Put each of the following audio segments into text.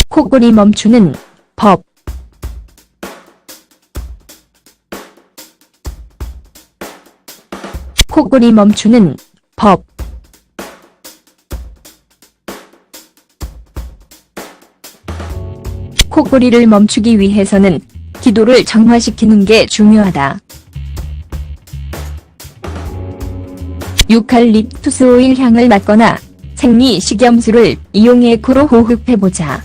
코골이 멈추는 법. 코골이 멈추는 법. 코골이를 멈추기 위해서는 기도를 정화시키는 게 중요하다. 유칼립투스 오일 향을 맡거나 생리식염수를 이용해 코로 호흡해보자.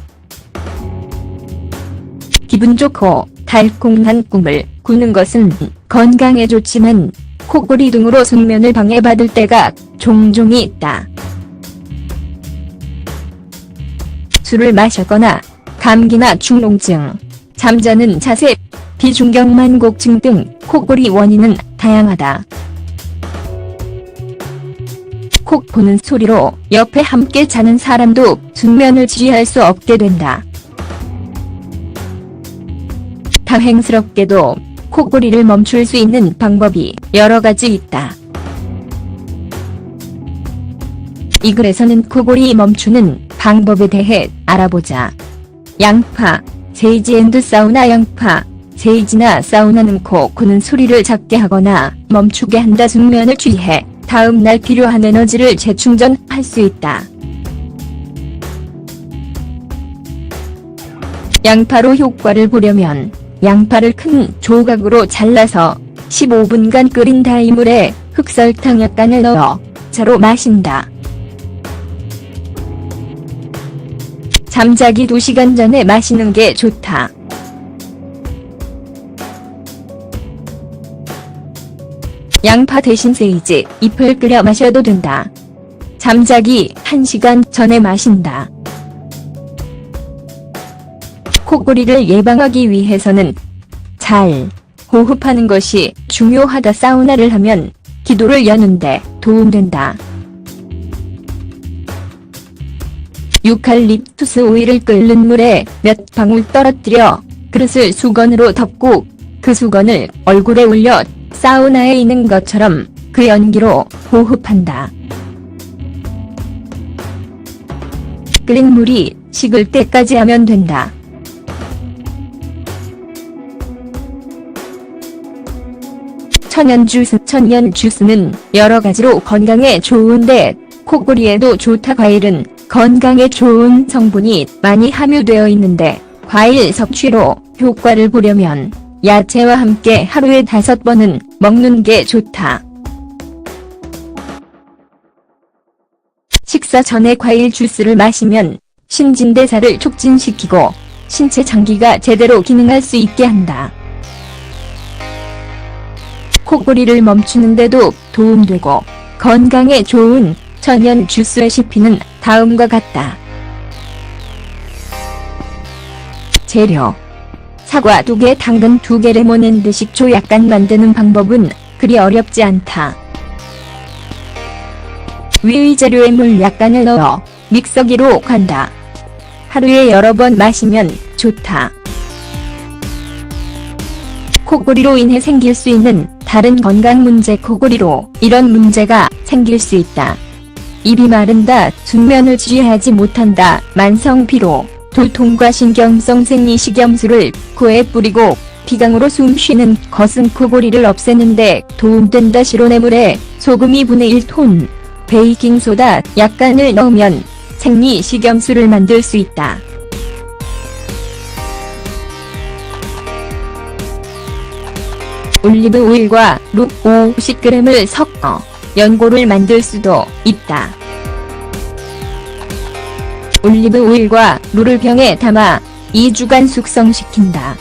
기분 좋고 달콤한 꿈을 꾸는 것은 건강에 좋지만 코골이 등으로 숙면을 방해받을 때가 종종 있다. 술을 마셨거나 감기나 축농증, 잠자는 자세, 비중경만곡증 등 코골이 원인은 다양하다. 콕 고는 소리로 옆에 함께 자는 사람도 숙면을 지휘할 수 없게 된다. 다행스럽게도 코골이를 멈출 수 있는 방법이 여러 가지 있다. 이 글에서는 코골이 멈추는 방법에 대해 알아보자. 양파, 세이지 앤드 사우나. 양파, 세이지나 사우나는 코 고는 소리를 작게 하거나 멈추게 한다. 숙면을 취해 다음날 필요한 에너지를 재충전할 수 있다. 양파로 효과를 보려면 양파를 큰 조각으로 잘라서 15분간 끓인 다이 물에 흑설탕 약간을 넣어 차로 마신다. 잠자기 2시간 전에 마시는 게 좋다. 양파 대신 세이지 잎을 끓여 마셔도 된다. 잠자기 1시간 전에 마신다. 코골이를 예방하기 위해서는 잘 호흡하는 것이 중요하다. 사우나를 하면 기도를 여는데 도움된다. 유칼립투스 오일을 끓는 물에 몇 방울 떨어뜨려 그릇을 수건으로 덮고 그 수건을 얼굴에 올려 사우나에 있는 것처럼 그 연기로 호흡한다. 끓인 물이 식을 때까지 하면 된다. 천연 주스는 여러 가지로 건강에 좋은데 코골이에도 좋다. 과일은 건강에 좋은 성분이 많이 함유되어 있는데 과일 섭취로 효과를 보려면 야채와 함께 하루에 5번은 먹는 게 좋다. 식사 전에 과일 주스를 마시면 신진대사를 촉진시키고 신체 장기가 제대로 기능할 수 있게 한다. 코골이를 멈추는데도 도움되고 건강에 좋은 천연 주스 레시피는 다음과 같다. 재료: 사과 2개, 당근 2개, 레몬앤드 식초 약간. 만드는 방법은 그리 어렵지 않다. 위의 재료에 물 약간을 넣어 믹서기로 간다. 하루에 여러 번 마시면 좋다. 코골이로 인해 생길 수 있는 다른 건강 문제. 코골이로 이런 문제가 생길 수 있다. 입이 마른다, 숙면을 지휘하지 못한다, 만성 피로, 두통과 신경성 생리식염수를 코에 뿌리고 비강으로 숨 쉬는 것은 코골이를 없애는데 도움된다. 시로내물에 소금 2분의 1톤, 베이킹소다 약간을 넣으면 생리식염수를 만들 수 있다. 올리브 오일과 루 50g을 섞어 연고를 만들 수도 있다. 올리브 오일과 루를 병에 담아 2주간 숙성시킨다.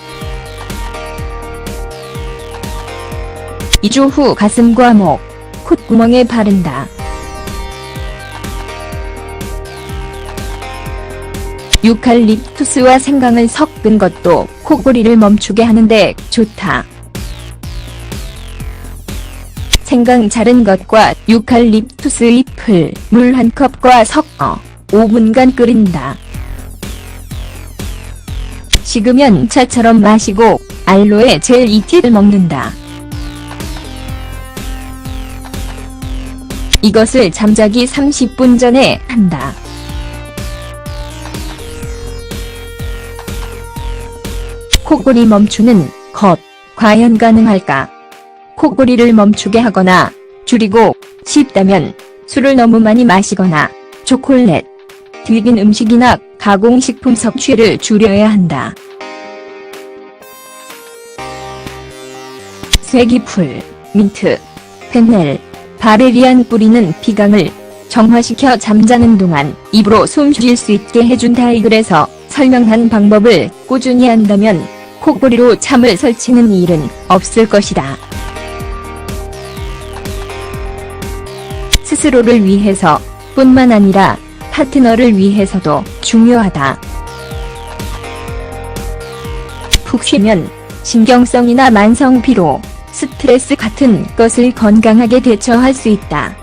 2주 후 가슴과 목, 콧구멍에 바른다. 유칼립투스와 생강을 섞은 것도 코골이를 멈추게 하는데 좋다. 생강 자른 것과 유칼립투스 잎을 물 1컵과 섞어 5분간 끓인다. 식으면 차처럼 마시고 알로에 젤 2티를 먹는다. 이것을 잠자기 30분 전에 한다. 코골이 멈추는 것, 과연 가능할까? 코골이를 멈추게 하거나 줄이고 싶다면 술을 너무 많이 마시거나 초콜릿, 튀긴 음식이나 가공식품 섭취를 줄여야 한다. 쇠기풀, 민트, 페넬, 바레리안 뿌리는 비강을 정화시켜 잠자는 동안 입으로 숨 쉴 수 있게 해준다. 이 글에서 설명한 방법을 꾸준히 한다면 코골이로 잠을 설치는 일은 없을 것이다. 스스로를 위해서 뿐만 아니라 파트너를 위해서도 중요하다. 푹 쉬면 신경성이나 만성 피로, 스트레스 같은 것을 건강하게 대처할 수 있다.